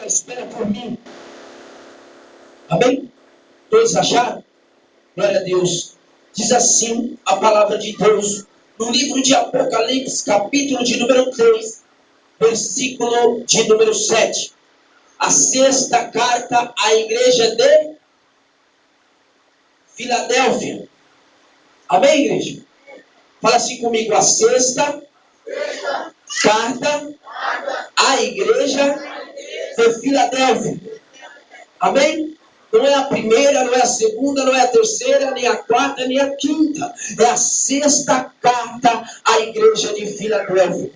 espera por mim. Amém? Todos acharam? Glória a Deus. Diz assim a palavra de Deus, no livro de Apocalipse, capítulo de número 3, versículo de número 7. A sexta carta à igreja de Filadélfia. Amém, igreja? Fala assim comigo, a sexta carta à igreja de Filadélfia. Amém? Não é a primeira, não é a segunda, não é a terceira, nem a quarta, nem a quinta. É a sexta carta à igreja de Filadélfia.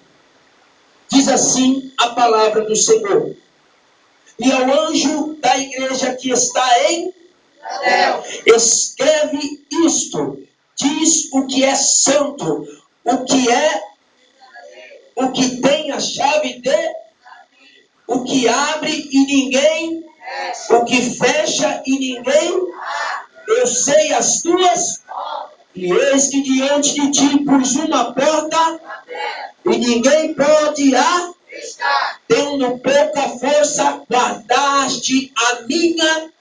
Diz assim a palavra do Senhor. E ao anjo da igreja que está em Filadélfia, escreve isto. Diz o que é santo, o que tem a chave de, o que abre e ninguém, o que fecha e ninguém, eu sei as tuas, e eis que diante de ti pus uma porta, e ninguém pode tendo pouca força, guardaste a minha,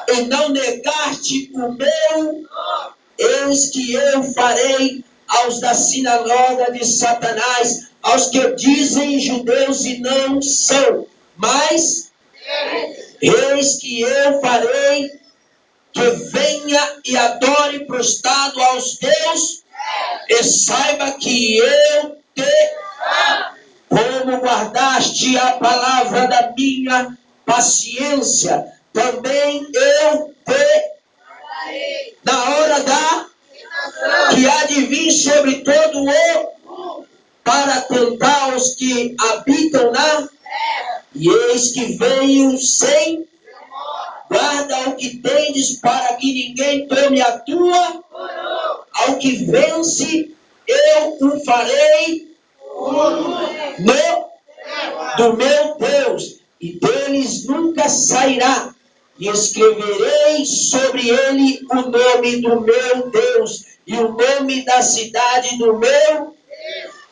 e não negaste o meu, eis que eu farei aos da sinagoga de Satanás, aos que dizem judeus e não são, mas eis que eu farei que venha e adore prostrado aos teus, e saiba que eu te como guardaste a palavra da minha paciência, também eu te na hora que há de vir sobre todo o para tentar os que habitam na e eis que venho sem guarda o que tendes para que ninguém tome a tua, ao que vence eu o farei do meu Deus, e deles nunca sairá, e escreverei sobre ele o nome do meu Deus, e o nome da cidade do meu,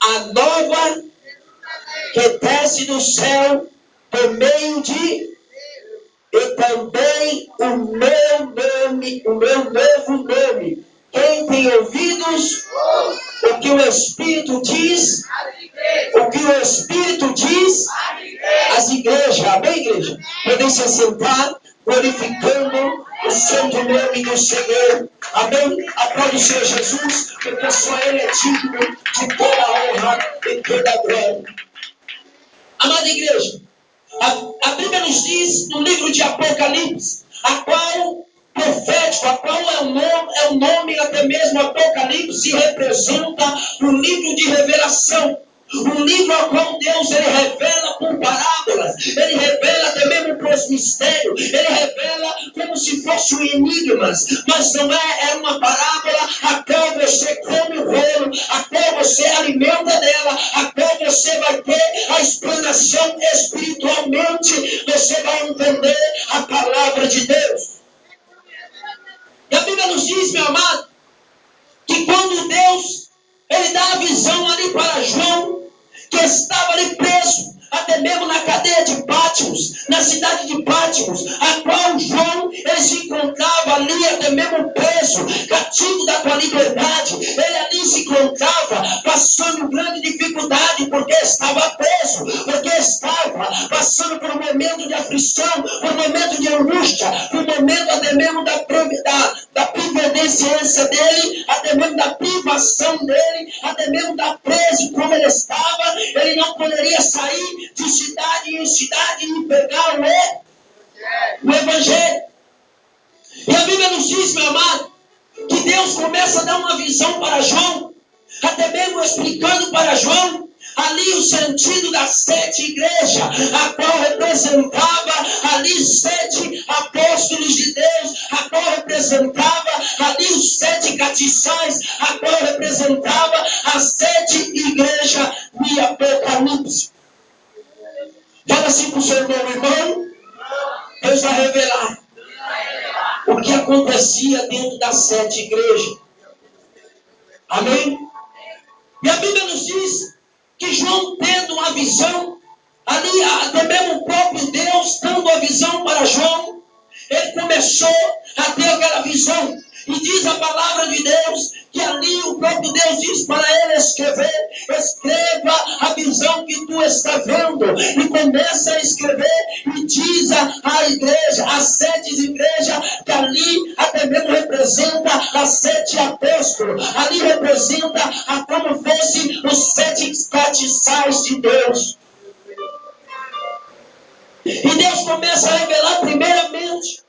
a nova que desce do céu, por meio de, e também o meu nome, o meu novo nome. Quem tem ouvidos, o que o Espírito diz, o que o Espírito diz às igrejas. Amém, igreja? Podem se assentar, glorificando o santo nome do Senhor. Amém? Aplaude o Senhor Jesus, porque só Ele é digno de toda a honra e toda a glória. Amada igreja, a Bíblia nos diz no livro de Apocalipse, a qual profético, a qual é o nome até mesmo Apocalipse representa um livro de revelação. Um livro ao qual Deus ele revela por parábolas, ele revela até mesmo por mistérios, ele revela como se fossem enigmas, mas não é uma parábola a qual você come o rolo, a qual você alimenta dela, a qual você vai ter a explanação espiritualmente, você vai entender a palavra de Deus. E a Bíblia nos diz, meu amado, que quando Deus ele dá a visão ali para João, que estava ali preso, até mesmo na cadeia de Patmos, na cidade de Patmos, a qual João ele se encontrava ali, até mesmo preso, cativo da tua liberdade. Ele ali se encontrava passando grande dificuldade, porque estava preso, porque estava passando por um momento de aflição, por um momento de angústia, por um momento até mesmo da privilegiância dele, até mesmo da privação dele, até mesmo da presa como ele estava. Ele não poderia sair de cidade em cidade e pegar o Evangelho. E a Bíblia nos diz, meu amado, que Deus começa a dar uma visão para João, até mesmo explicando para João ali o sentido das 7 igrejas, a qual representava ali 7 apóstolos de Deus, a qual representava ali os 7 castiçais, a qual representava as 7 igrejas de Apocalipse. Fala assim para o seu irmão, Deus vai revelar o que acontecia dentro das 7 igrejas. Amém? E a Bíblia nos diz que João, tendo uma visão, ali até mesmo o próprio Deus começou a ter aquela visão. E diz a palavra de Deus que ali o próprio Deus diz para ele escrever. Escreva a visão que tu está vendo. E começa a escrever e diz a igreja, as 7 igrejas, que ali até mesmo representa as 7 apóstolos. Ali representa como fosse os 7 castiçais de Deus. E Deus começa a revelar primeiramente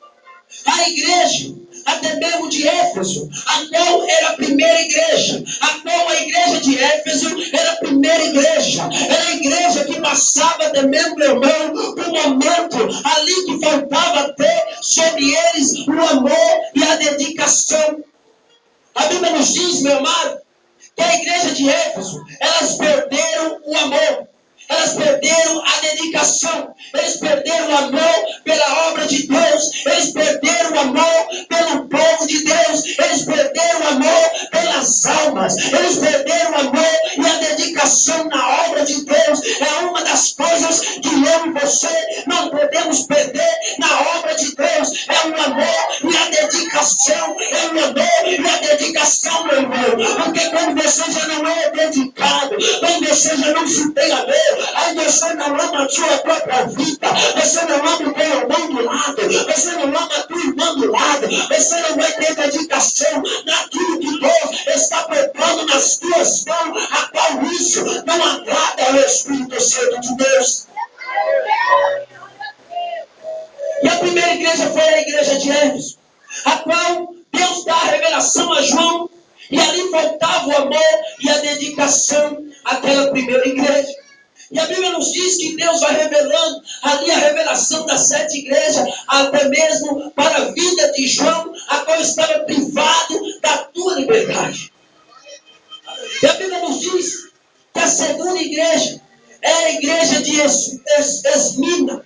a igreja, até mesmo de Éfeso, a qual era a primeira igreja, a qual a igreja de Éfeso era a primeira igreja, era a igreja que passava até mesmo, meu irmão, por um momento ali que faltava ter sobre eles o amor e a dedicação. A Bíblia nos diz, meu amado, que a igreja de Éfeso, elas perderam o amor. Elas perderam a dedicação. Eles perderam o amor pela obra de Deus. Eles perderam o amor pelo povo de Deus. Eles perderam o amor pelas almas. Eles perderam o amor e a dedicação na obra de Deus. É uma das coisas que eu e você não podemos perder na obra de Deus. É o amor e a dedicação. É o amor e a dedicação, meu irmão. Porque quando você já não é dedicado, quando você já não se tem amor, aí você não ama a sua própria vida, você não ama o teu irmão do lado, você não ama a tua irmã do lado, você não vai ter dedicação naquilo que Deus está preparando nas tuas mãos, a qual isso não agrada ao Espírito Santo de Deus. E a primeira igreja foi a igreja de Éfeso, a qual Deus dá a revelação a João, e ali faltava o amor e a dedicação àquela primeira igreja. E a Bíblia nos diz que Deus vai revelando ali a revelação das 7 igrejas, até mesmo para a vida de João, a qual estava privado da tua liberdade. E a Bíblia nos diz que a segunda igreja é a igreja de Esmina.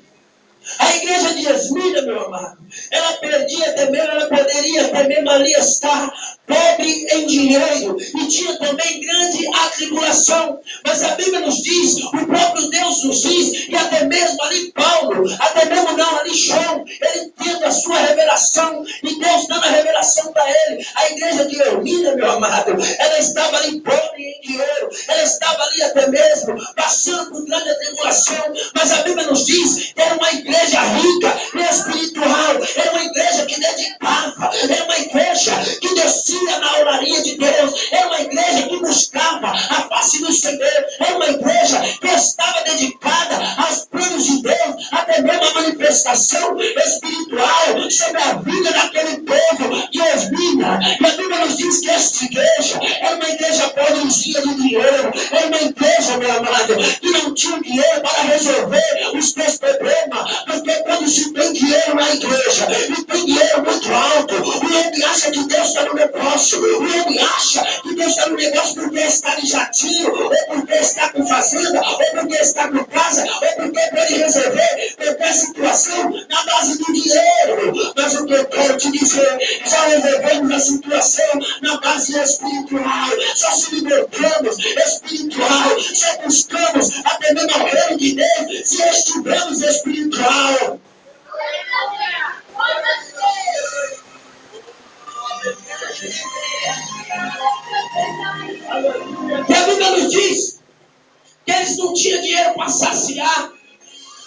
A igreja de Esmina, meu amado, ela perdia até mesmo, ela poderia até mesmo ali estar pobre em dinheiro e tinha também grande atribulação. Mas a Bíblia nos diz, o próprio Deus nos diz, e até mesmo ali Paulo, até mesmo não, ali João, ele tendo a sua revelação, e Deus dando a revelação para ele. A igreja de Esmina, meu amado, ela estava ali pobre em dinheiro, ela estava ali até mesmo passando por grande atribulação, mas a Bíblia nos diz que era uma igreja rica e espiritual, era uma igreja que dedicava, era uma igreja que descia na oraria de Deus, era uma igreja que buscava a face do Senhor, era uma igreja que estava dedicada aos planos de Deus, até mesmo a manifestação espiritual sobre a vida daquele povo de Esmina. E a Bíblia nos diz que esta igreja era uma igreja pobrezinha de dinheiro, era uma igreja, meu amado, que não tinha dinheiro para resolver os teus problemas, porque quando se tem dinheiro na igreja, e tem dinheiro muito alto, o homem acha que Deus está no negócio, o homem acha que Deus está no negócio porque está em jatinho, ou porque está com fazenda, ou porque está com casa, ou porque pode resolver qualquer situação na base do dinheiro. Mas o que eu quero te dizer, só resolvemos a situação na base espiritual, só se libertamos espiritual, só buscamos até mesmo o reino de Deus se estivermos espiritual. E a Bíblia nos diz que eles não tinham dinheiro para saciar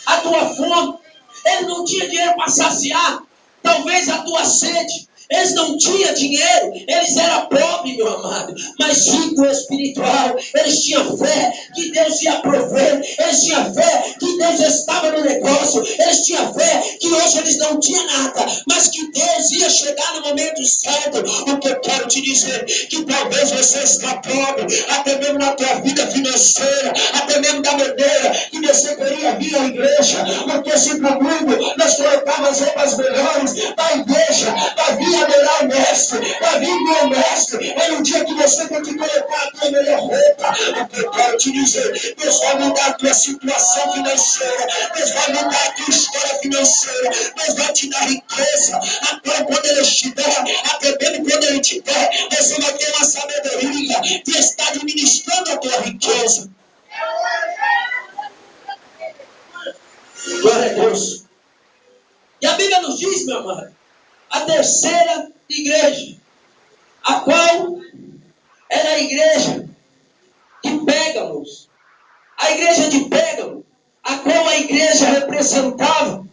a tua fome, eles não tinham dinheiro para saciar talvez a tua sede. Eles não tinham dinheiro, eles eram pobres, meu amado, mas rico espiritual. Eles tinham fé que Deus ia prover, eles tinham fé que Deus estava no negócio, eles tinham fé que hoje eles não tinham nada, mas que Deus ia chegar no momento certo. O que eu quero te dizer, que talvez você está pobre, até mesmo na tua vida financeira, até mesmo da maneira que você queria vir à igreja, porque se no mundo nós colocamos roupas melhores da igreja, da vir adorar o mestre, para vir ver o mestre, é no dia que você tem que colocar a tua melhor roupa. O que eu quero te dizer, Deus vai mudar a tua situação financeira, Deus vai mudar a tua história financeira, Deus vai te dar riqueza. Até quando Ele estiver, até mesmo quando Ele te der, você vai ter uma sabedoria de estar administrando a tua riqueza. Glória a Deus. E a Bíblia nos diz, meu amado, a terceira igreja, a qual era a igreja de Pérgamos. A igreja de Pérgamo, a qual a igreja representava,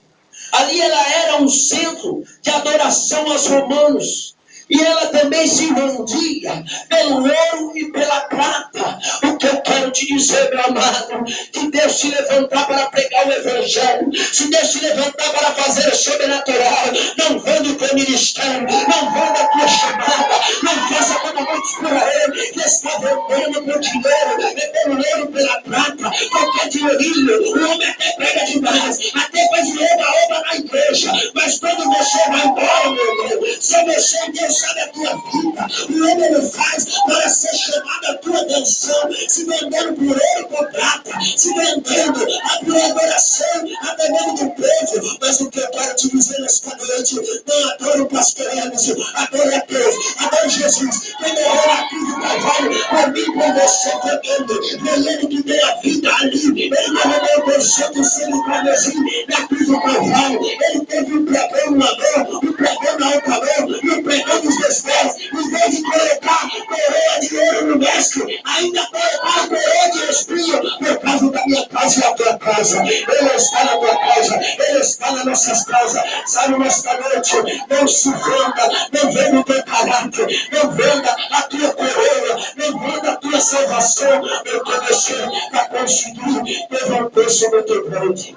ali ela era um centro de adoração aos romanos. E ela também se vendia pelo ouro e pela prata. O que eu quero te dizer, meu amado, que Deus te levantar para pregar o evangelho, se Deus te levantar para fazer o sobrenatural, não venda o teu ministério, não venda a tua chamada, não faça como muitos por aí, que está vendendo por dinheiro, vendendo ouro pela prata, qualquer dinheirinho. O homem até prega demais, até faz oba-oba na igreja, mas quando você vai embora, meu irmão, se você Deus sabe a tua vida, o homem não faz para ser chamado a tua atenção, se vendendo por ouro e por prata, se vendendo a tua adoração, até mesmo do povo. Mas o que eu quero te dizer nesta noite, não adoro o pastor Emerson, adoro a Deus, adoro Jesus, quem morreu na cruz do Calvário, por mim, por você, vendendo, foi ele que deu a vida ali, ele derramou o santo sangue carmesim na cruz do Calvário, ele teve um pregão na mão, um pregão na outra mão, e um pregão dos meus pés, em vez de colocar coroa de ouro no mestre, ainda colocar coroa de espinho, por causa da minha casa e a tua casa. Ele está na tua casa, ele está nas nossas casas. Sabe, nesta noite, não se venda, não venda o teu caráter, não venda a tua coroa, não venda a tua salvação, porque você vai conseguir levantar sobre o teu bonde.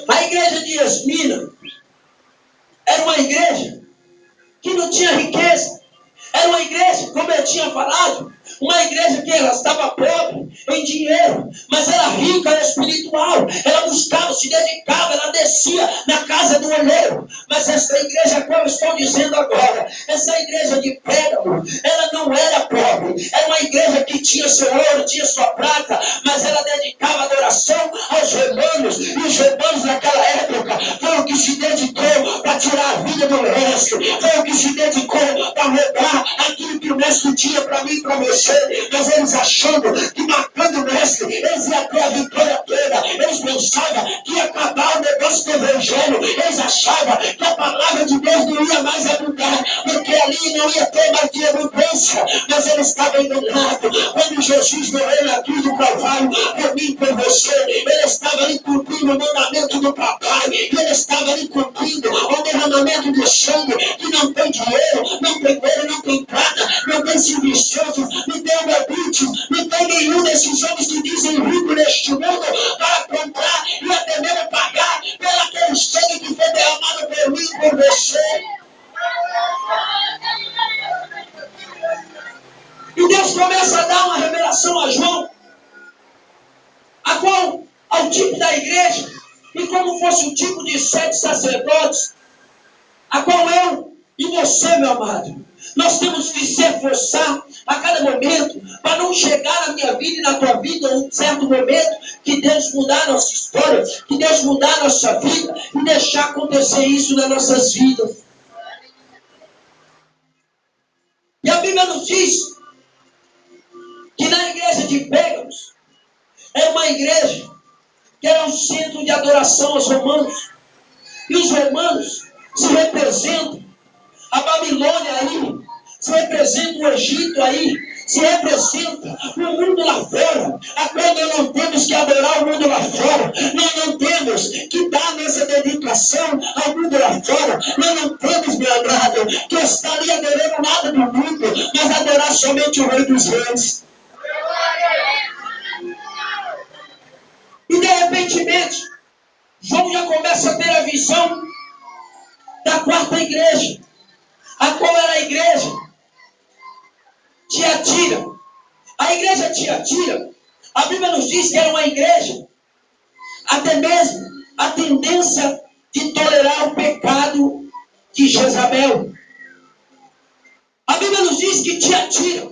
A igreja de Esmina era uma igreja que não tinha riqueza. Era uma igreja, como eu tinha falado, uma igreja que ela estava pobre em dinheiro, mas era rica espiritual. Ela buscava, se dedicava, ela descia na casa do olheiro. Mas essa igreja, como eu estou dizendo agora, essa igreja de Pérgamo, ela não era pobre. Era uma igreja que tinha seu ouro, tinha sua prata, mas ela dedicava adoração aos romanos. E os romanos naquela época foi o que se dedicou para tirar a vida do mestre, foi o que se dedicou para roubar aquilo que o mestre tinha para mim e para você. Mas eles achando que matando o mestre, eles iam ter a vitória toda. Eles pensavam que ia acabar o negócio do evangelho. Eles achavam que a palavra de Deus não ia mais abundar, porque ali não ia ter mais de abundância. Mas eles estavam enganados. Quando Jesus morreu na cruz do Calvário, por mim e por você, ele estava ali cumprindo o mandamento do papai. Ele estava ali cumprindo o derramamento de sangue, que não tem dinheiro, não tem ouro, não tem prata, não tem silvicioso, não tem obediente, não tem nenhum desses homens que dizem rico neste mundo para comprar e até mesmo pagar pelo aquele sangue que foi derramado por mim e por você. E Deus começa a dar uma revelação a João, a qual, ao tipo da igreja, e como fosse o tipo de 7 sacerdotes, a qual eu e você, meu amado, nós temos que se esforçar a cada momento para não chegar na minha vida e na tua vida um certo momento que Deus mudar a nossa história, que Deus mudar a nossa vida e deixar acontecer isso nas nossas vidas. E a Bíblia nos diz que na igreja de Pérgamos era uma igreja que era um centro de adoração aos romanos. E os romanos se representam a Babilônia aí, se representa o Egito aí, se representa o mundo lá fora. Até nós não temos que adorar o mundo lá fora, nós não temos que dar nossa dedicação ao mundo lá fora, nós não temos, meu amado, que estar ali adorando nada do mundo, mas adorar somente o Rei dos Reis. E de repentemente, João já começa a ter a visão da quarta igreja, a qual era a igreja Tiatira. A igreja Tiatira, a Bíblia nos diz que era uma igreja, até mesmo a tendência de tolerar o pecado de Jezabel. A Bíblia nos diz que Tiatira,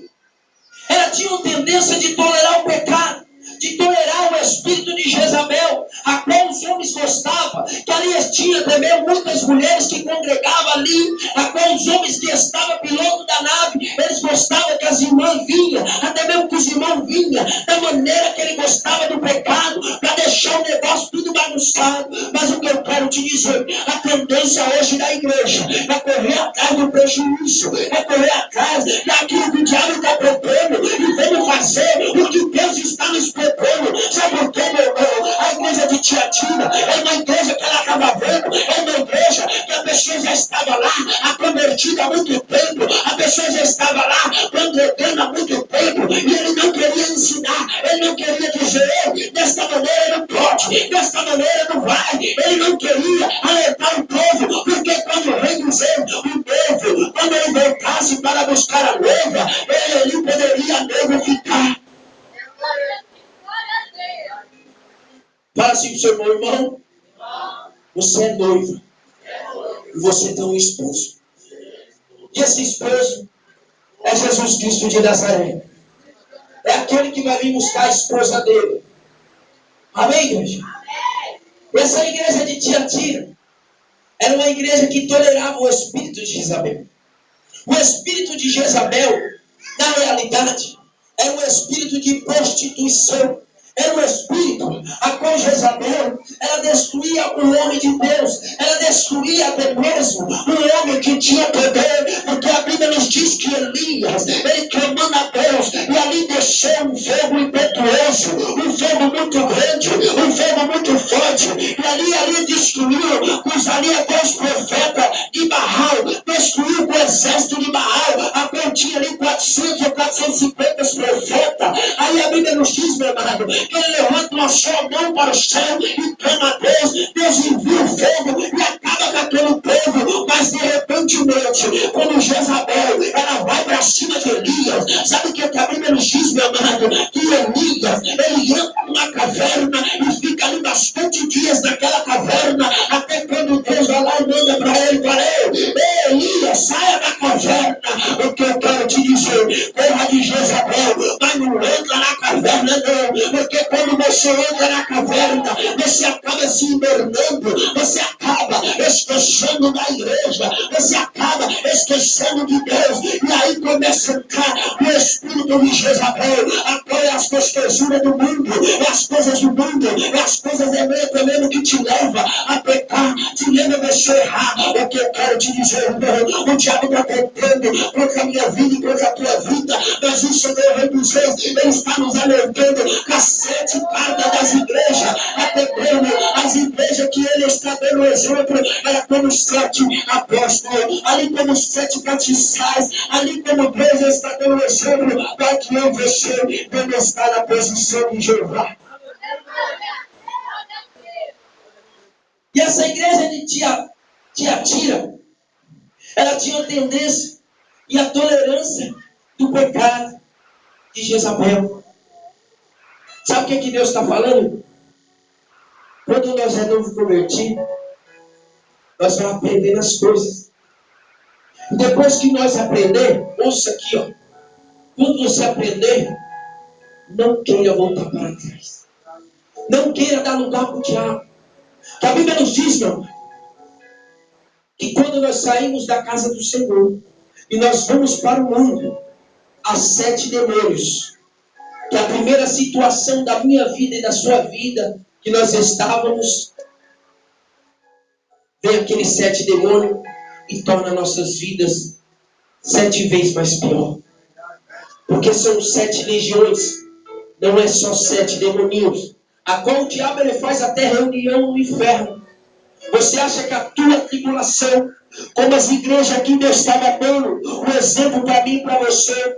ela tinha uma tendência de tolerar o pecado, de tolerar o espírito de Jezabel, a qual os homens gostavam, que ali tinha também muitas mulheres que congregavam ali, a qual os homens que estavam piloto da nave, eles gostavam que as irmãs vinham, até mesmo que os irmãos vinha, da maneira que ele gostava do pecado, para deixar o negócio tudo bagunçado. Mas o que eu quero te dizer, a tendência hoje da igreja é correr atrás do prejuízo, é correr atrás daquilo que o diabo está propondo, e vamos fazer o que Deus está nos propondo. Sabe por quê, meu irmão? A igreja de Tiatira é uma igreja que ela estava vendo, é uma igreja que a pessoa já estava lá, a convertida há muito tempo, a pessoa já estava lá, congregando há muito tempo, e ele não queria ensinar, ele não queria dizer, desta maneira não pode, desta maneira não vai, ele não queria alertar o povo, porque quando o rei dizer, o noivo, quando ele voltasse para buscar a noiva, ele ali poderia a noiva ficar. Fala assim pro seu irmão, você é noiva, e você tem um esposo. E esse esposo é Jesus Cristo de Nazaré. É aquele que vai vir buscar a esposa dele. Amém, igreja? Essa igreja de Tiatira era uma igreja que tolerava o espírito de Jezabel. O espírito de Jezabel, na realidade, era um espírito de prostituição. Era um espírito a qual Jezabel, ela destruía o homem de Deus, ela destruía até mesmo um homem que tinha poder, porque a Bíblia nos diz que Elias, ele clamando a Deus, e ali desceu um fogo impetuoso, um fogo muito grande, um fogo muito forte, e ali destruiu, usaria até os profetas de Baal, destruiu o exército de Baal, a qual tinha ali 400 ou 450 profetas. Aí a Bíblia nos diz, meu amado, que ele levanta uma só mão para o céu e clama a Deus, Deus envia o fogo e acaba com aquele povo, mas de repentemente, quando Jezabel, ela vai para cima de Elias, sabe o que a Bíblia nos diz, meu amado? Que Elias, ele entra numa caverna e fica ali bastante dias naquela caverna, até quando Deus vai lá e manda para ele, Elias, saia da caverna. O que eu quero te dizer, corra de Jezabel, mas não entra na caverna não, porque quando você entra na caverna, você acaba se invernando, você acaba esquecendo da igreja, você acaba esquecendo de Deus, e aí começa a entrar o espírito de Jezabel, apoia as gostosuras do mundo, as coisas do mundo, as coisas também que te leva a pecar, te leva a você errar. O que eu quero te dizer, irmão, o diabo está tentando contra a minha vida e contra a tua vida, mas o Senhor Rei dos Reis, ele está nos alertando que as 7 cartas das igrejas, até mesmo as igrejas que ele está dando exemplo, era como 7 apóstolos, ali como 7 castiçais, ali como Deus está dando exemplo para que eu e você venha estar na posição de Jeová. E essa igreja de Tiatira, ela tinha a tendência e a tolerância do pecado de Jezabel. Sabe o que Deus está falando? Quando nós é novo convertido, nós vamos aprendendo as coisas. E depois que nós aprender, ouça aqui, ó. Quando você aprender, não queira voltar para trás. Não queira dar lugar para o diabo. Que a Bíblia nos diz, meu, que quando nós saímos da casa do Senhor e nós vamos para o mundo, há 7 demônios. Que a primeira situação da minha vida e da sua vida, que nós estávamos, vem aqueles 7 demônios e torna nossas vidas 7 vezes mais pior. Porque são 7 legiões, não é só 7 demoninhos, a qual o diabo ele faz até reunião no inferno. Você acha que a tua tribulação, como as igrejas aqui Deus estava dando um exemplo para mim e para você,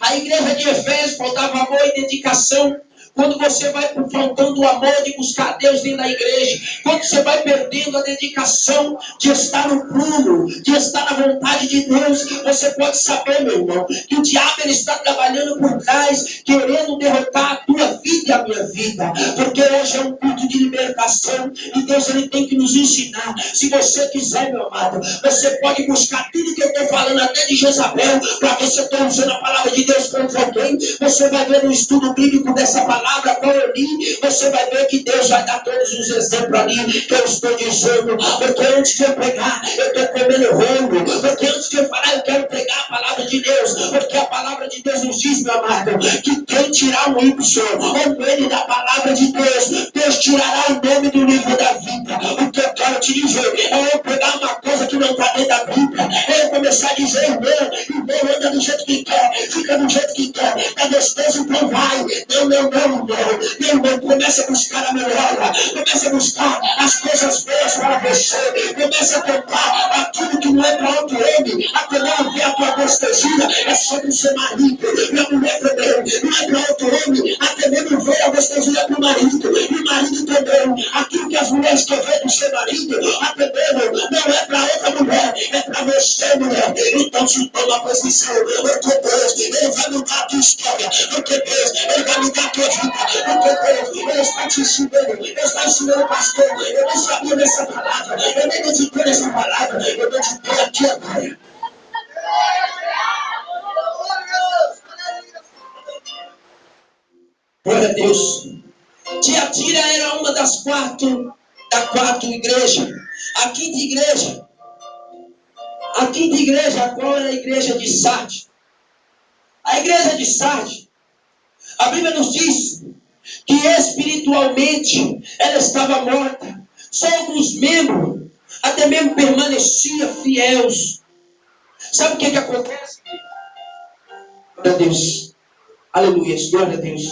a igreja de Efésios faltava amor e dedicação. Quando você vai faltando o amor de buscar Deus dentro da igreja, quando você vai perdendo a dedicação de estar no prumo, de estar na vontade de Deus, você pode saber, meu irmão, que o diabo ele está trabalhando por trás, querendo derrotar a tua vida e a minha vida. Porque hoje é um culto de libertação. E Deus, Ele tem que nos ensinar. Se você quiser, meu amado, você pode buscar tudo que eu estou falando, até de Jezabel, para ver se eu estou usando a palavra de Deus contra alguém. Você vai ver no estudo bíblico dessa palavra, qual eu li, você vai ver que Deus vai dar todos os exemplos ali que eu estou dizendo. Porque antes de eu pregar, eu estou comendo rolo. Porque antes de eu falar, eu quero pregar a palavra de Deus. Porque a palavra de Deus nos diz, meu amado, que quem tirar o Y ou ele da palavra de Deus, Deus tirará o nome do livro da vida. O que eu quero te dizer é eu pegar uma coisa que não está dentro da Bíblia, é eu começar a dizer, irmão, anda do jeito que quer, fica do jeito que quer, é gostoso, então vai. Não, irmão, comece a buscar a melhora, comece a buscar as coisas boas para você, comece a tentar aquilo que não é para outro homem, até não ver a tua gostosia, é sobre o seu marido, e a mulher também, não é para outro homem, até mesmo ver a gostosia para o marido, e o marido também, aquilo que as mulheres querem ver do seu marido, até mesmo, não é para outra mulher, é para você, mulher. Então se toma posição, porque Deus, Ele vai mudar a tua história, porque Deus, Ele vai mudar a tua vida, porque Deus, Ele está te ensinando, Ele está ensinando o pastor. Eu não sabia dessa palavra, eu nem meditei nessa palavra, eu meditei aqui agora. Glória a Deus. Tiatira era uma da quatro igrejas. A quinta igreja, qual era a igreja de Sardes? A igreja de Sardes, a Bíblia nos diz que espiritualmente ela estava morta. Só alguns membros, até mesmo permaneciam fiéis. Sabe o que acontece? Glória a Deus. Aleluia. Glória a Deus.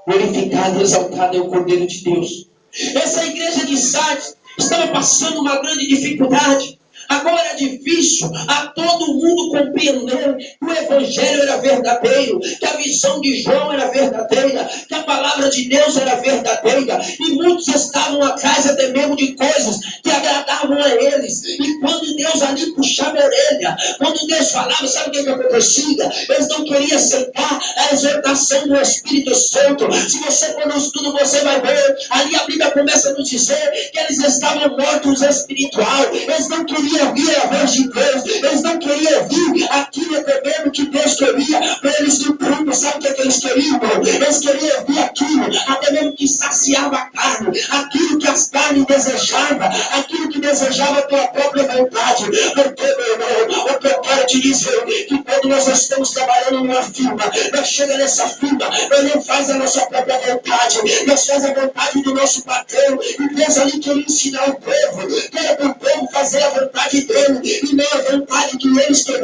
Glorificado, exaltado é o Cordeiro de Deus. Essa igreja de Sardes estava passando uma grande dificuldade. Agora era difícil a todo mundo compreender que o Evangelho era verdadeiro, que a visão de João era verdadeira, que a palavra de Deus era verdadeira. E muitos estavam atrás até mesmo de coisas que agradavam a eles. E quando Deus ali puxava a orelha, quando Deus falava, sabe o que acontecia? Eles não queriam aceitar a exortação do Espírito Santo. Se você for no estudo, você vai ver, ali a Bíblia começa a nos dizer que eles estavam mortos espiritual. Eles não queriam ouvir a voz de Deus, eles não queriam ouvir aquilo até mesmo que Deus queria para eles no prumo. Sabe o que eles queriam, irmão? Eles queriam ouvir aquilo, até mesmo que saciava a carne, aquilo que as carnes desejavam, aquilo que desejava a tua própria vontade. Porque, meu irmão, o que eu quero te dizer, que quando nós estamos trabalhando numa firma, nós chega nessa firma, nós não faz a nossa própria vontade, nós faz a vontade do nosso patrão, e Deus ali queria ensinar o povo, que era para o povo fazer a vontade dele, e não a vontade que eles queriam.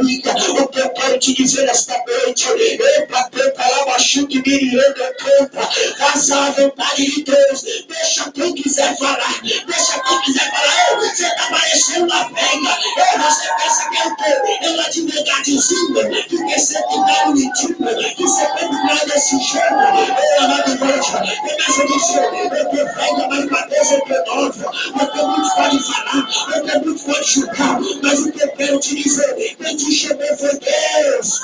O que eu quero te dizer nesta noite, epa, canta lá, baixinho que mirianda, canta, faça a vontade de Deus, deixa quem quiser falar, você está parecendo uma velha, você pensa que é o quê? É um advogadozinho, que quer ser bem bonitinho, que ser bem grande desse jeito, amado igreja, começa a dizer, eu tô velha, mas para Deus eu tô nova, porque muitos podem falar, porque muitos podem julgar, mas o que eu quero te dizer, quem te chamou foi Deus.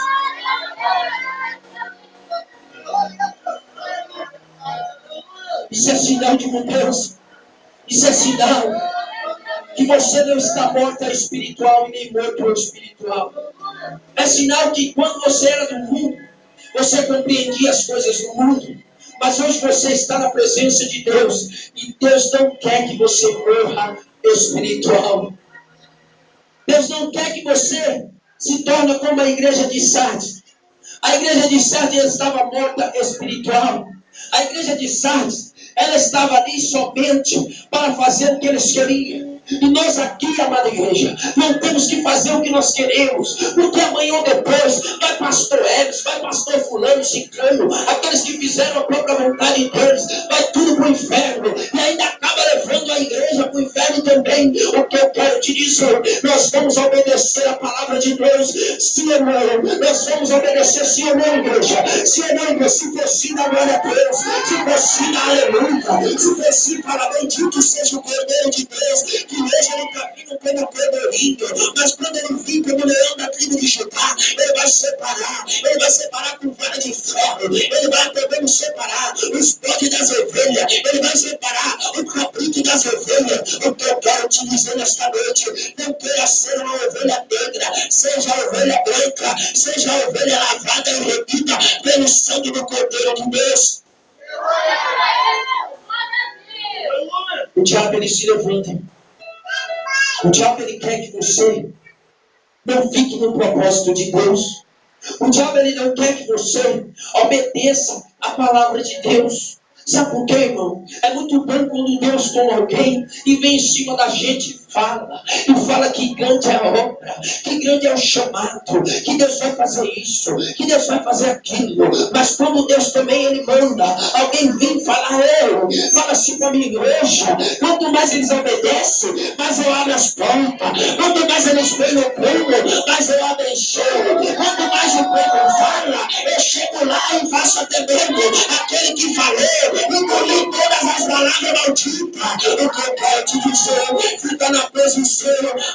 Isso é sinal de mudança. Isso é sinal que você não está morto espiritual e nem morto espiritual. É sinal que quando você era do mundo, você compreendia as coisas do mundo. Mas hoje você está na presença de Deus. E Deus não quer que você morra espiritual. Deus não quer que você se torne como a igreja de Sardes. A igreja de Sardes estava morta espiritual. A igreja de Sardes, ela estava ali somente para fazer o que eles queriam. E nós aqui, amada igreja, não temos que fazer o que nós queremos, porque amanhã ou depois vai pastor Eves, vai pastor fulano, ciclano, aqueles que fizeram a própria vontade deles, vai tudo para o inferno, e ainda acaba levando a igreja para o inferno também. O que eu quero te dizer, nós vamos obedecer a palavra de Deus, sim ou não? Nós vamos obedecer sim ou não, igreja? Sim ou não, igreja? Se for sim, dá glória a Deus, se for sim, dá aleluia, se for sim, fala bendito seja o Cordeiro de Deus, que hoje ele caminha como cordeirinho, mas quando ele vir como leão da tribo de Judá, ele vai separar com vara de ferro, ele vai também separar os bodes das ovelhas, ele vai separar o cabrito O que eu quero te dizer nesta noite, não queira ser uma ovelha negra, seja a ovelha branca, seja a ovelha lavada e redita pelo sangue do Cordeiro de Deus. O diabo, ele se levanta. O diabo, ele quer que você não fique no propósito de Deus. O diabo, ele não quer que você obedeça a palavra de Deus. Sabe por quê, irmão? É muito bom quando Deus toma alguém e vem em cima da gente e fala que grande é a obra, que grande é o chamado, que Deus vai fazer isso, que Deus vai fazer aquilo. Mas quando Deus também, ele manda alguém vir falar, fala assim para mim hoje, quanto mais eles obedecem, mais eu abro as portas. Quanto mais eles põem no plano, mais eu abro em cheio. Quanto mais o povo fala, eu chego lá e faço até mesmo aquele que falou, engoliu todas as palavras malditas. O que eu quero te dizer, fica na posição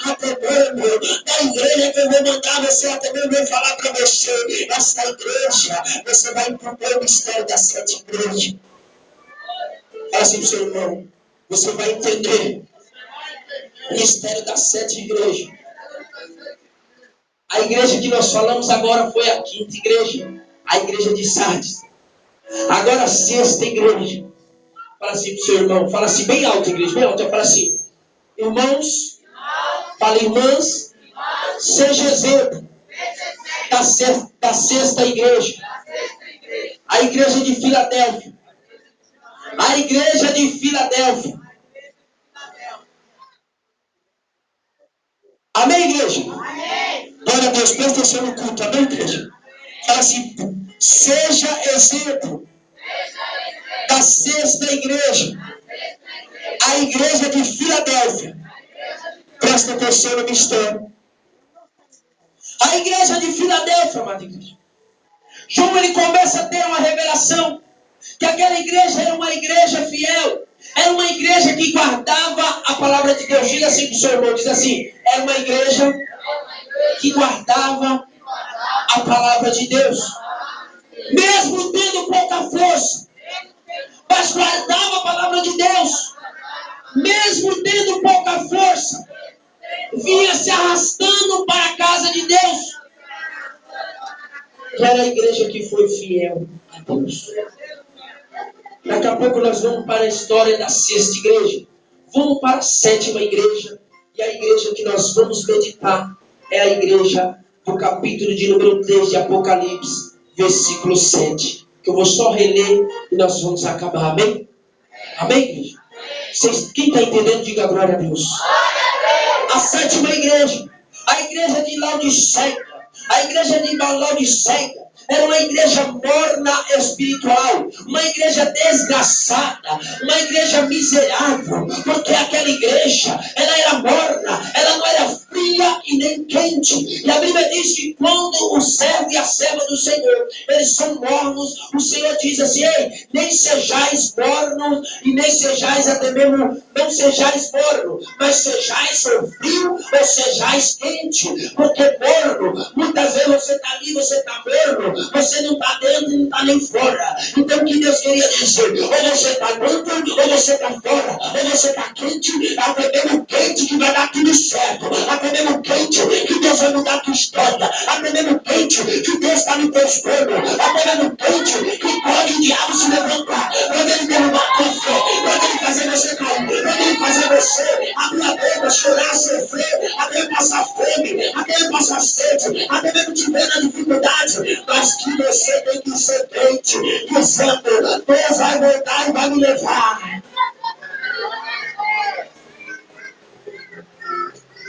até mesmo da igreja que eu vou mandar você até mesmo falar para você. Esta igreja, você vai entender o mistério das 7 igrejas. Fala assim pro seu irmão, você vai entender o mistério das 7 igrejas. A igreja que nós falamos agora foi a 5ª igreja, a igreja de Sardes. Agora a 6ª igreja. Fala assim pro seu irmão, fala assim bem alto, igreja, bem alto. Fala assim, irmãos, fala irmãs, seja exemplo da 6ª igreja. A igreja de Filadélfia. A igreja de Filadélfia. Amém, igreja? Amém. Glória a Deus, presta atenção no culto, amém, igreja? Fala assim, seja exemplo da 6ª igreja. A igreja de Filadélfia. Presta atenção no mistério. A igreja de Filadélfia, amada igreja. João, ele começa a ter uma revelação que aquela igreja era uma igreja fiel. Era uma igreja que guardava a palavra de Deus. Diz assim para o seu irmão, diz assim, era uma igreja que guardava a palavra de Deus. Mesmo tendo pouca força, mas guardava a palavra de Deus. Mesmo tendo pouca força, vinha se arrastando para a casa de Deus. Era a igreja que foi fiel a Deus. Daqui a pouco nós vamos para a história da 6ª igreja. Vamos para a 7ª igreja. E a igreja que nós vamos meditar é a igreja do capítulo de número 3 de Apocalipse, versículo 7. Que eu vou só reler e nós vamos acabar. Amém? Amém, igreja? Quem está entendendo, diga glória a Deus. A 7ª igreja, a igreja de Laodiceia, a igreja de Laodiceia, era uma igreja morna espiritual, uma igreja desgraçada, uma igreja miserável, porque aquela igreja, ela era morna, ela não era fria e nem quente. E a Bíblia diz que quando o servo e a serva do Senhor, eles são mornos, o Senhor diz assim, ei, nem sejais mornos e nem sejais até mesmo, não sejais morno, mas sejais frio ou sejais quente, porque morno, muitas vezes você está ali, você está morno, você não está dentro e não está nem fora. Então o que Deus queria dizer, ou você está dentro, ou você está fora, ou você está quente, até mesmo quente que vai dar tudo certo, até mesmo quente que Deus vai mudar a tua história, até mesmo quente que Deus está me transformando, até mesmo quente que pode o diabo se levantar, quando ele derrubar a tua fé, quando ele fazer você cair, quando ele fazer você abrir a boca, chorar, sofrer, até passar fome, até passar sede, até mesmo te ver na dificuldade, mas que você tem que ser crente, dizendo, Deus vai voltar e vai me levar.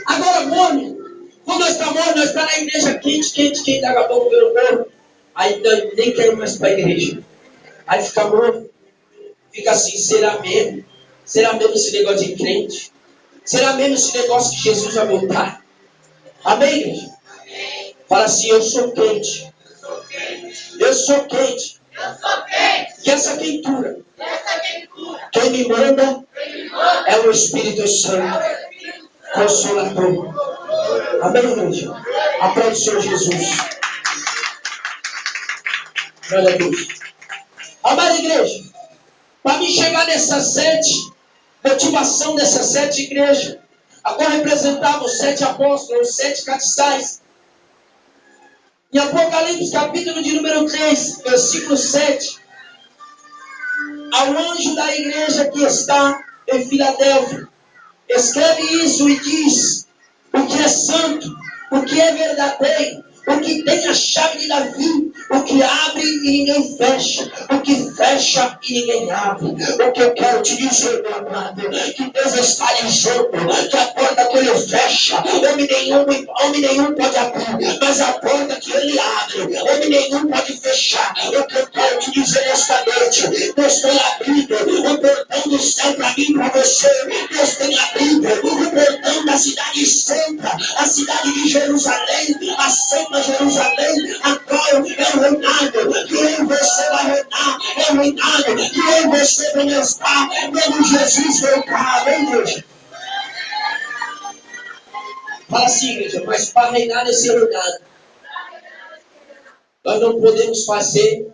Agora, morno, quando nós estamos mornos, nós estamos na igreja quente, daqui a pouco vira o morno, aí nem quero mais para a igreja. Aí fica morno, fica assim, será mesmo? Será mesmo esse negócio de crente? Será mesmo esse negócio que Jesus vai voltar? Amém, igreja? Amém. Fala assim, eu sou quente. Eu sou quente. E essa quentura, quem me manda é o Espírito Santo, Consolador. Amém, igreja? Aplaude o Senhor Jesus. Glória a Deus. Amada igreja, para me chegar nessa 7, motivação dessas 7 igrejas. Agora representava os 7 apóstolos, os 7 castiçais. Em Apocalipse, capítulo de número 3, versículo 7, ao anjo da igreja que está em Filadélfia, escreve isso e diz: o que é santo, o que é verdadeiro, o que tem a chave de Davi, o que abre e ninguém fecha, o que fecha e ninguém abre. O que eu quero te dizer, meu amado, que Deus está dizendo que a porta que Ele fecha, homem nenhum pode abrir, mas a porta que Ele abre, homem nenhum pode fechar. O que eu quero te dizer nesta noite, Deus tem abrido o portão do céu para mim e para você. Deus tem abrido o portão da cidade santa, a cidade de Jerusalém, a santa Jerusalém, a qual é o reinado que eu e você vai reinar, é o reinado que eu e você vamos estar, quando Jesus voltar, hein, igreja? Fala assim, igreja, mas para reinar nesse reinado, nós não podemos fazer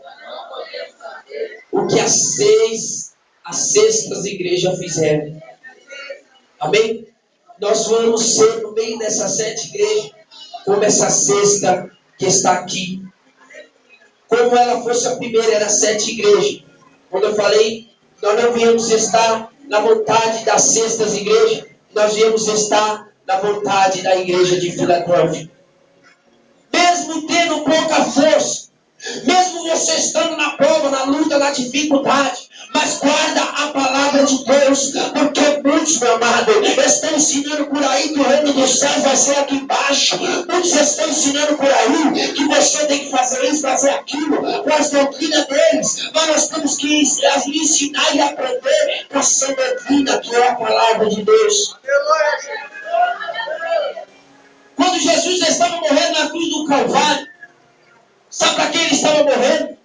o que as sextas igrejas fizeram. Amém? Nós vamos ser no meio dessas 7 igrejas, como essa sexta que está aqui. Como ela fosse a primeira, era 7 igrejas. Quando eu falei, nós não viemos estar na vontade das sextas igrejas, nós viemos estar na vontade da igreja de Filadélfia. Mesmo tendo pouca força, mesmo você estando na prova, na luta, na dificuldade, mas guarda a palavra de Deus, porque muitos, meu amado, estão ensinando por aí que o reino dos céus vai ser aqui embaixo. Muitos estão ensinando por aí que você tem que fazer isso, fazer aquilo, com as doutrinas deles. Mas nós temos que ensinar e aprender com a sã doutrina, que é a palavra de Deus. Quando Jesus estava morrendo na cruz do Calvário, sabe para quem ele estava morrendo?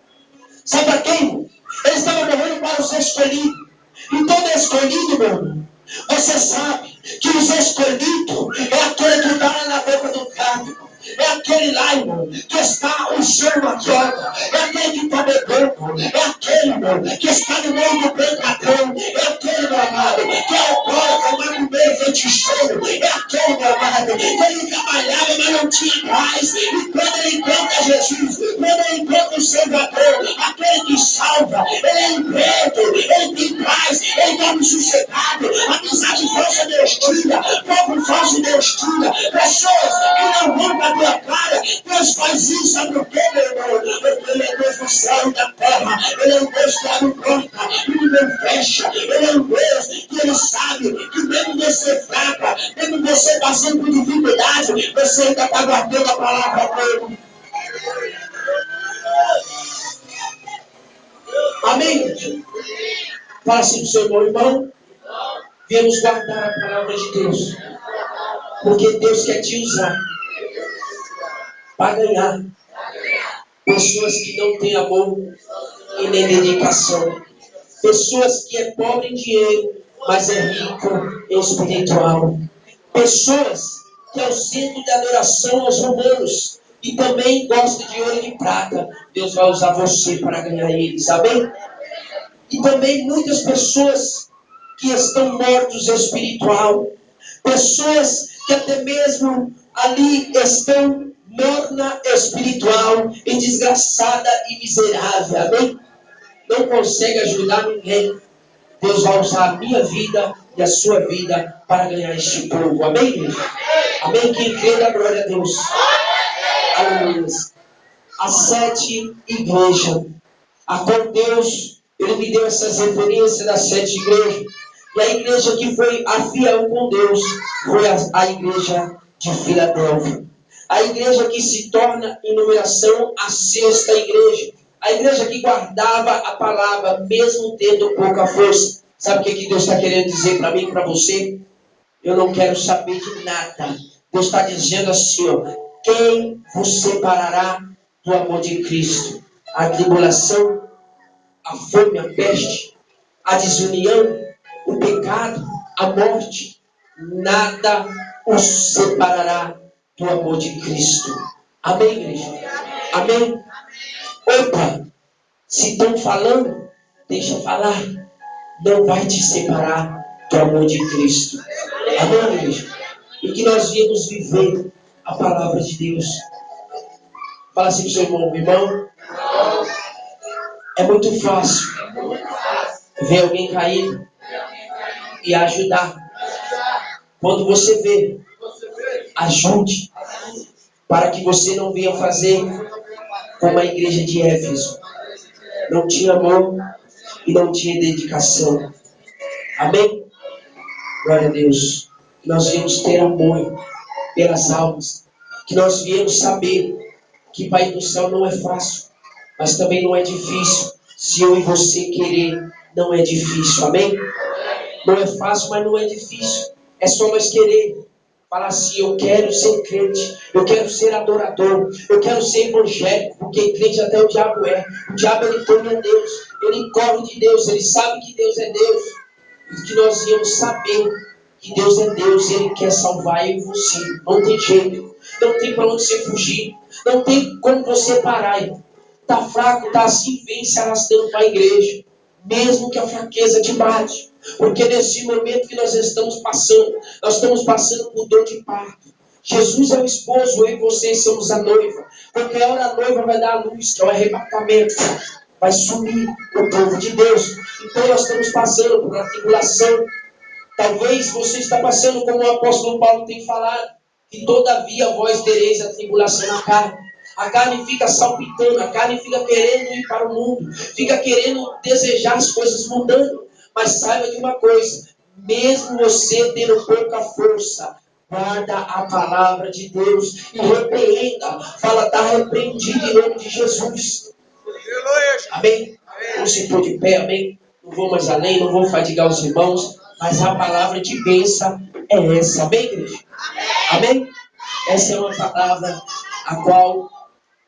Sabe para quem? Ele estava morrendo para os escolhidos. E todo escolhido, meu irmão, você sabe que os escolhidos é aquele que está lá na boca do tráfico. É aquele lá, irmão, que está usando a droga. É aquele que está bebendo. É aquele, irmão, que está no meio do pencadão. É aquele, meu amado, que é alcoólatra, mas no meio feiticeiro. É aquele, meu amado, que ele trabalhava, mas não tinha paz. E quando ele encontra Jesus, quando ele encontra o Salvador, aquele que salva, ele é liberto, ele tem paz, ele dorme sossegado. Amizade falsa Deus tira, povo falso Deus tira. Pessoas que não vão para a tua cara, Deus faz isso, sabe por quê, meu irmão? Porque Ele é Deus do céu e da terra, Ele é um Deus que abre porta e ninguém fecha, Ele é um Deus que Ele sabe que mesmo você fraca, mesmo você passando por dificuldade, você ainda está guardando a palavra dele. Amém? Fala assim para o seu irmão, viemos guardar a palavra de Deus, porque Deus quer te usar para ganhar pessoas que não têm amor e nem dedicação, pessoas que é pobre em dinheiro, mas é rico em espiritual, pessoas que é o centro de adoração aos humanos e também gosta de ouro e de prata. Deus vai usar você para ganhar eles, amém? E também muitas pessoas que estão mortos espiritual, pessoas que até mesmo ali estão morna espiritual e desgraçada e miserável, amém? Não consegue ajudar ninguém. Deus vai usar a minha vida e a sua vida para ganhar este povo, amém? Amém? Quem crê, dá glória a Deus. Aleluia. As 7 igrejas, a qual Deus, Ele me deu essas referências das 7 igrejas. E a igreja que foi a fiel com Deus foi a igreja de Filadélfia. A igreja que se torna, em numeração, a 6ª igreja. A igreja que guardava a palavra, mesmo tendo pouca força. Sabe o que Deus está querendo dizer para mim e para você? Eu não quero saber de nada. Deus está dizendo assim, ó, quem vos separará do amor de Cristo? A tribulação, a fome, a peste, a desunião, o pecado, a morte, nada os separará do amor de Cristo. Amém, igreja? Amém? Opa, se estão falando, deixa falar. Não vai te separar do amor de Cristo. Amém, igreja? E que nós viemos viver a palavra de Deus. Fala assim pro seu irmão, irmão, é muito fácil ver alguém cair e ajudar. Quando você vê, ajude, para que você não venha fazer como a igreja de Éfeso. Não tinha amor e não tinha dedicação. Amém? Glória a Deus. Que nós viemos ter amor pelas almas. Que nós viemos saber que Pai do céu não é fácil, mas também não é difícil. Se eu e você querer, não é difícil. Amém? Não é fácil, mas não é difícil. É só nós querer. Falar assim, eu quero ser crente, eu quero ser adorador, eu quero ser evangélico, porque crente até o diabo é. O diabo, ele teme a Deus, ele corre de Deus, ele sabe que Deus é Deus. E que nós íamos saber que Deus é Deus e Ele quer salvar eu e você. Não tem jeito, não tem para onde você fugir, não tem como você parar. Está fraco, está assim, vem se arrastando para a igreja, mesmo que a fraqueza te bate. Porque nesse momento que nós estamos passando por dor de parto. Jesus é o esposo, eu e vocês somos a noiva. Qualquer hora a noiva vai dar a luz, que é o arrebatamento. Vai sumir o povo de Deus. Então nós estamos passando por uma tribulação. Talvez você está passando, como o apóstolo Paulo tem falado, que todavia vós tereis a tribulação na carne. A carne fica salpitando, a carne fica querendo ir para o mundo, fica querendo desejar as coisas mudando. Mas saiba de uma coisa, mesmo você tendo pouca força, guarda a palavra de Deus e repreenda. Fala, está repreendido em nome de Jesus. Amém? Vamos se pôr de pé, amém? Não vou mais além, não vou fadigar os irmãos, mas a palavra de bênção é essa, amém, igreja? Amém? Essa é uma palavra a qual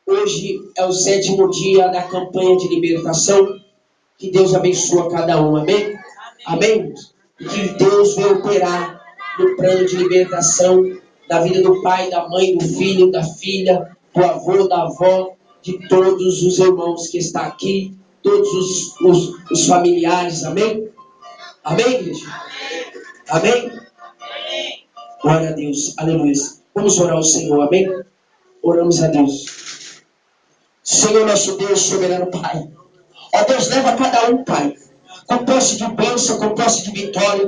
hoje é o 7º dia da campanha de libertação. Que Deus abençoe cada um, amém? Amém? E que Deus venha operar no plano de libertação da vida do pai, da mãe, do filho, da filha, do avô, da avó, de todos os irmãos que estão aqui, todos os familiares, amém? Amém, igreja? Amém? Glória a Deus, aleluia. Vamos orar ao Senhor, amém? Oramos a Deus. Senhor nosso Deus, soberano Pai. Ó Deus, leva cada um, Pai, com posse de bênção, com posse de vitória.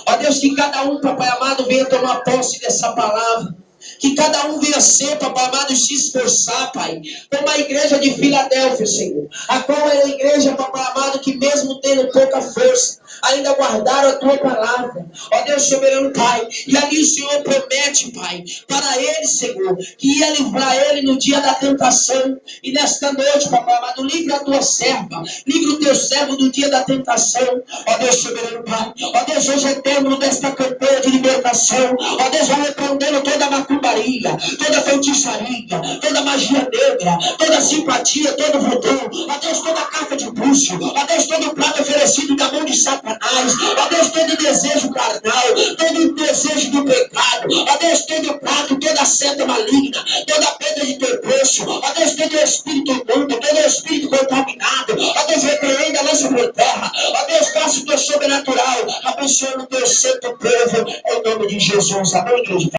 Ó Deus, que cada um, Papai amado, venha tomar posse dessa palavra. Que cada um venha ser, Papai amado, se esforçar, Pai, como a igreja de Filadélfia, Senhor. A qual era a igreja, Papai amado, que mesmo tendo pouca força, ainda guardaram a Tua palavra. Ó Deus soberano, Pai. E ali o Senhor promete, Pai, para ele, Senhor, que ia livrar ele no dia da tentação. E nesta noite, Papai amado, livre a Tua serva, livre o Teu servo do dia da tentação. Ó Deus soberano, Pai. Ó Deus, hoje é tempo desta campanha de libertação. Ó Deus, vai repreendendo toda a macumbaria, toda feitiçaria, toda magia negra, toda simpatia, todo voodoo. Ó Deus, toda carta de bucho. Ó Deus, todo prato oferecido da mão de Satanás. Ó Deus, todo desejo carnal, todo desejo do pecado. Ó Deus, todo prato, toda seta maligna, toda pedra de perverso. Ó Deus, todo espírito imundo, todo espírito contaminado. Ó Deus, repreenda, lança por terra. Ó Deus, faça o Teu sobrenatural, abençoando o Teu santo povo, em nome de Jesus. Amém, igreja?